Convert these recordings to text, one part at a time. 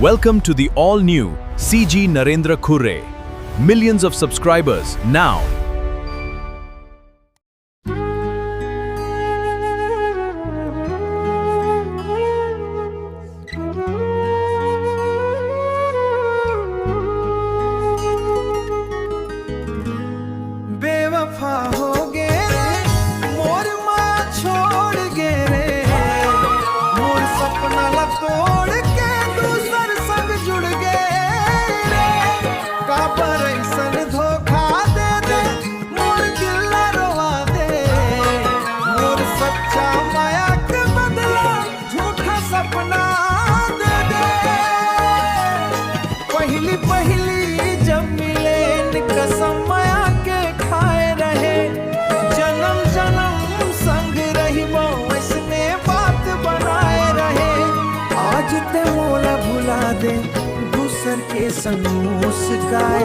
Welcome to the all-new CG Narendra Khurre. Millions of subscribers now. बेवफा हो गे रे मोर माँ छोड़ गे रे मोर सपना ला तोड़ के दूसर संग जुड़ गे रे काबर ऐसन धोखा दे दे मोर दिल ला रोवा दे मोर सच्चा माया के बदला झूठा सपना दे दे पहली पहली जब मिले कसम माया के खाए रहे जन्म जन्म संग रही वो इसने बात बनाए रहे आज ते मोला भुला दे दूसर के संग मुस्काए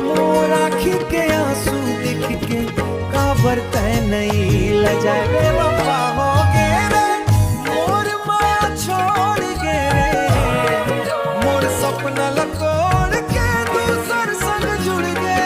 मोर आँखी के आंसू दिख के काबर तय नहीं लजाए बेवफा हो गे रे मोर माया छोड़ गे रे मोर सपना लकोड़ के दूसर संग जुड़ गे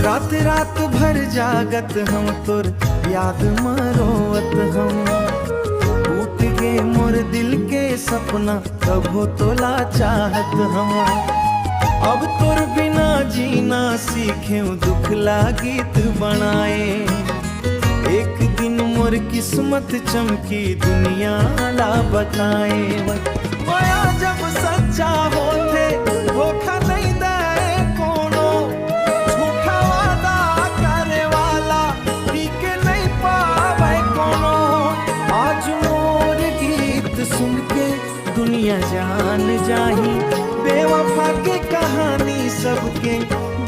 रात रात भर जागत हम तोर याद मरोवत हम टूट गे मोर दिल के सपना कभो तोला चाहत हम अब तोर बिना जीना सीखे दुख ला गीत बनाए एक दिन मोर किस्मत चमकी दुनिया ला बताए माया जब सच्चा होते धोखा नहीं दे कोनो झूठा वादा करे वाला टिके नहीं पावे कोनो आज मोर गीत सुन के दुनिया जान जाही बेवफा के कहानी सबके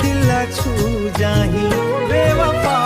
दिल छू जाही बेवफा